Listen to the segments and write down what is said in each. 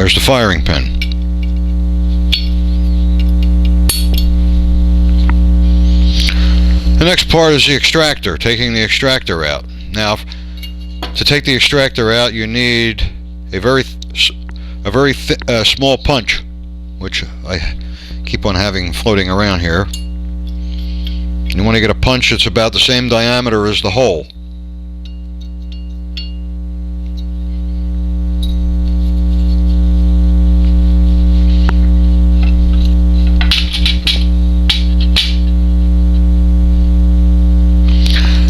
there's the firing pin. The next part is the extractor, taking the extractor out. Now, to take the extractor out, you need a very small punch, which I keep on having floating around here. You want to get a punch that's about the same diameter as the hole.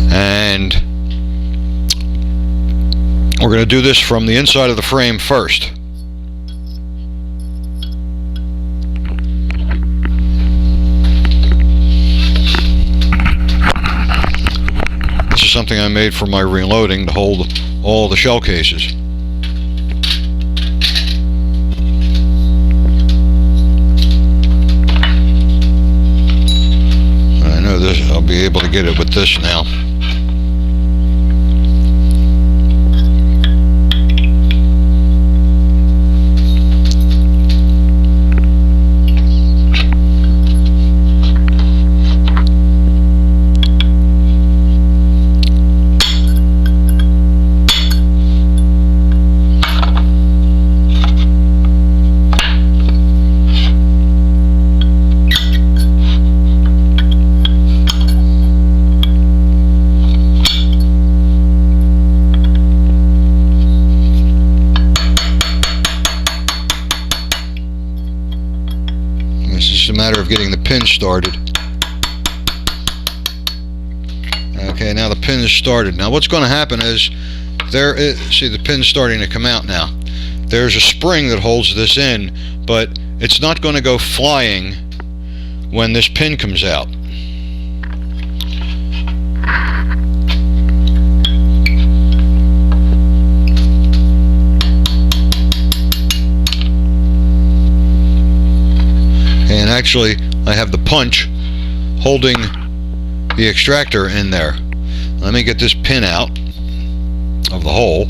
And we're going to do this from the inside of the frame first. This is something I made for my reloading to hold all the shell cases. I know this, I'll be able to get it with this now. It's just a matter of getting the pin started. Okay, now the pin is started. Now what's going to happen is, see the pin's starting to come out now. There's a spring that holds this in, but it's not going to go flying when this pin comes out. And actually, I have the punch holding the extractor in there. Let me get this pin out of the hole.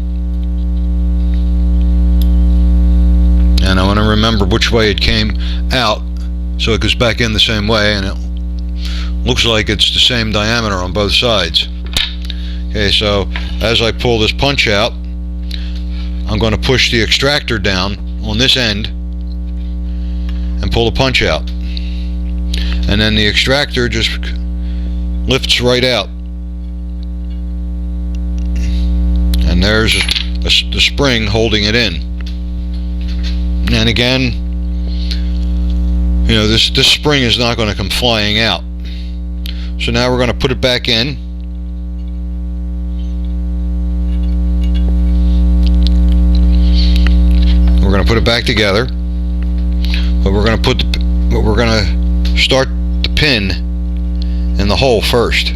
And I want to remember which way it came out so it goes back in the same way, and it looks like it's the same diameter on both sides. Okay, so as I pull this punch out, I'm going to push the extractor down on this end and pull the punch out, and then the extractor just lifts right out, and there's the spring holding it in. And again, you know, this spring is not going to come flying out. So now we're going to put it back in. We're going to put it back together. But we're going to start the pin in the hole first.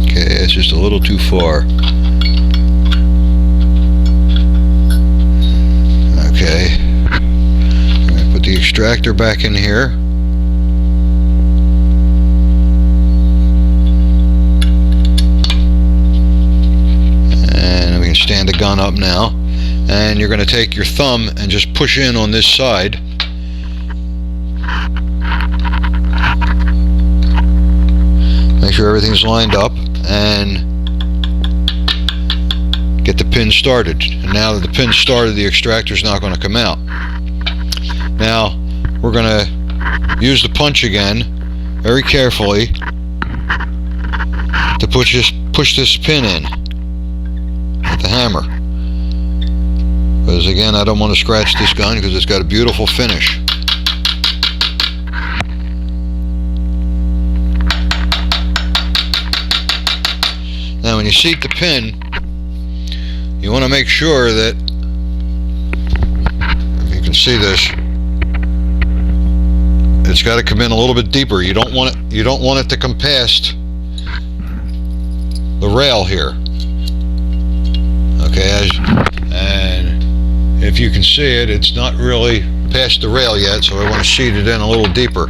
Okay, it's just a little too far. Okay, I'm going to put the extractor back in here. Stand the gun up now, and you're going to take your thumb and just push in on this side. Make sure everything's lined up and get the pin started. And now that the pin's started, the extractor's not going to come out. Now we're going to use the punch again very carefully to push this pin in. The hammer, because again I don't want to scratch this gun because it's got a beautiful finish. Now when you seat the pin, you want to make sure that, if you can see this, it's got to come in a little bit deeper. You don't want it to come past the rail here. Okay, and if you can see it, it's not really past the rail yet, so I want to seat it in a little deeper.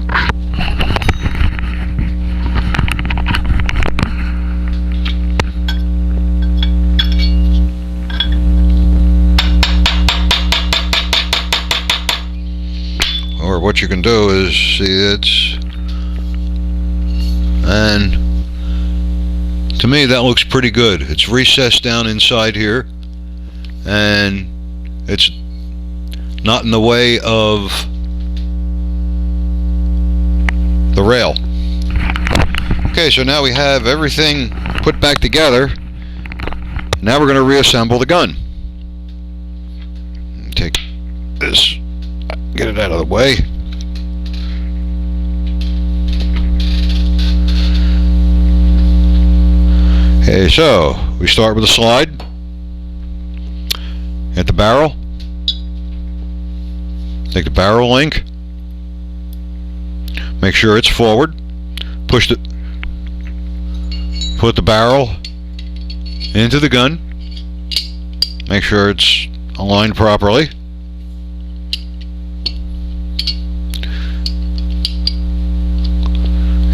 what you can do is see it's, and to me that looks pretty good. It's recessed down inside here, and it's not in the way of the rail. Okay, so now we have everything put back together. Now we're going to reassemble the gun. Take this, get it out of the way. Okay, so we start with a slide at the barrel. Take the barrel link, make sure it's forward, put the barrel into the gun, make sure it's aligned properly.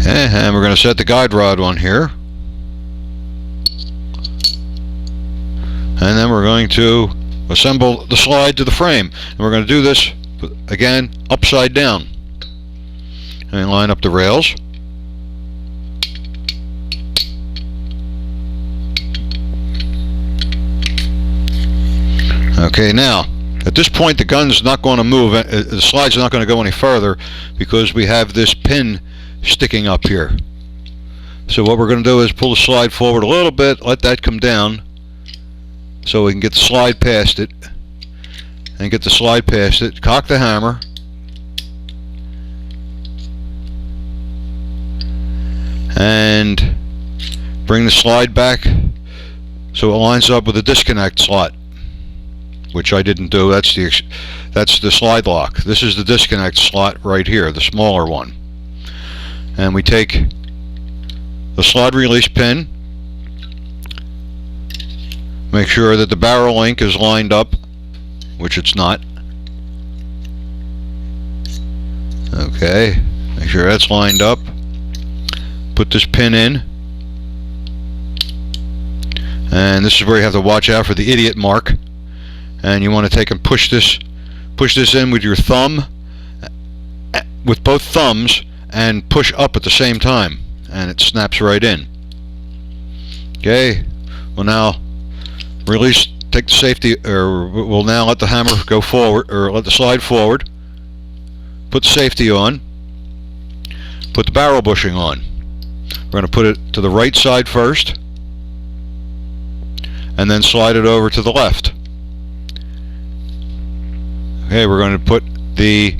And we're going to set the guide rod on here. And then we're going to assemble the slide to the frame. And we're going to do this again upside down. And line up the rails. Okay, now at this point the gun's not going to move, the slide's not going to go any further because we have this pin sticking up here. So what we're going to do is pull the slide forward a little bit, let that come down so we can get the slide past it, and get the slide past it, cock the hammer, and bring the slide back so it lines up with the disconnect slot, which I didn't do. That's the slide lock. This is the disconnect slot right here, the smaller one. And we take the slide release pin, make sure that the barrel link is lined up, which it's not. Okay, make sure that's lined up. Put this pin in, and this is where you have to watch out for the idiot mark. And you want to take and push this in with your thumb, with both thumbs, and push up at the same time, and it snaps right in. Okay, we'll now release, take the safety, or we'll now let the hammer go forward, or let the slide forward, put the safety on, put the barrel bushing on. We're going to put it to the right side first, and then slide it over to the left. Okay, we're going to put the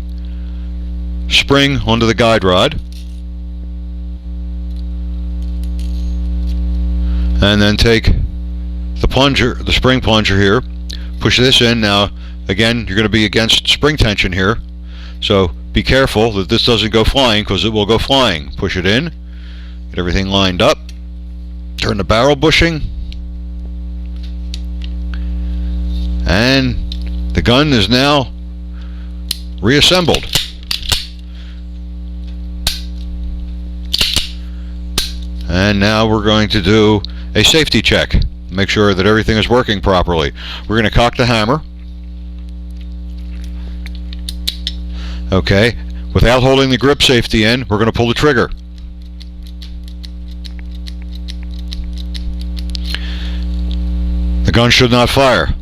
spring onto the guide rod, and then take the plunger, the spring plunger here, push this in. Now again, you're going to be against spring tension here, so be careful that this doesn't go flying, because it will go flying. Push it in, get everything lined up, turn the barrel bushing, and the gun is now reassembled. And now we're going to do a safety check, make sure that everything is working properly. We're going to cock the hammer. Okay, without holding the grip safety in, we're going to pull the trigger. The gun should not fire.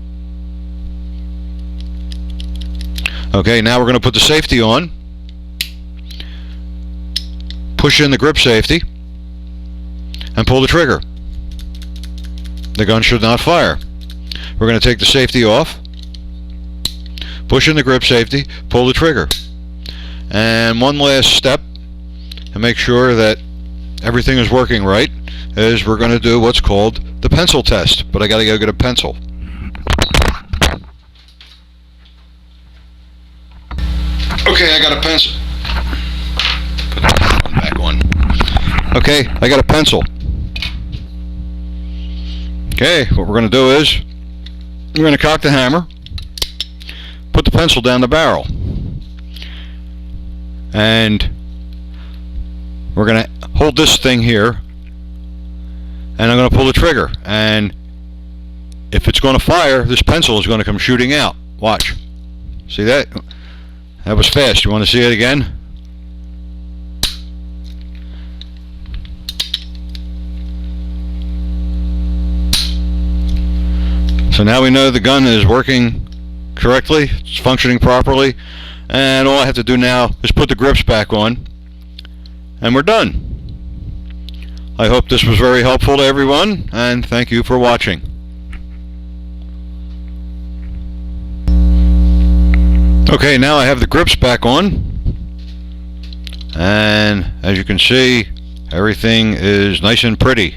Okay, now we're going to put the safety on, push in the grip safety, and pull the trigger. The gun should not fire. We're going to take the safety off, push in the grip safety, pull the trigger. And one last step to make sure that everything is working right is we're going to do what's called the pencil test. But I got to go get a pencil. Okay, I got a pencil. Put that one back on. Okay, I got a pencil. Okay, what we're going to do is we're going to cock the hammer, put the pencil down the barrel, and we're going to hold this thing here, and I'm going to pull the trigger, and if it's going to fire, this pencil is going to come shooting out. Watch. See that? That was fast. You want to see it again? So now we know the gun is working correctly, it's functioning properly, and all I have to do now is put the grips back on, and we're done. I hope this was very helpful to everyone, and thank you for watching. Okay, now I have the grips back on, and as you can see, everything is nice and pretty.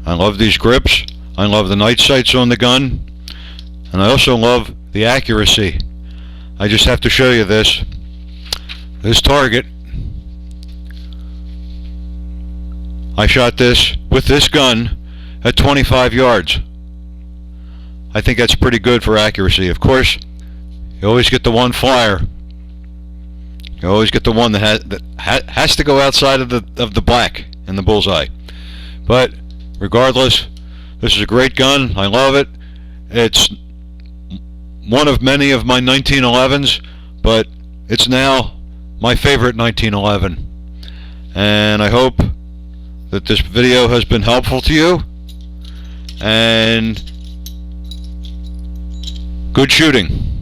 I love these grips. I love the night sights on the gun, and I also love the accuracy. I just have to show you this target. I shot this with this gun at 25 yards. I think that's pretty good for accuracy. Of course, you always get the one flyer. You always get the one that has to go outside of the black in the bullseye. But regardless, this is a great gun. I love it. It's one of many of my 1911s, but it's now my favorite 1911. And I hope that this video has been helpful to you. And good shooting.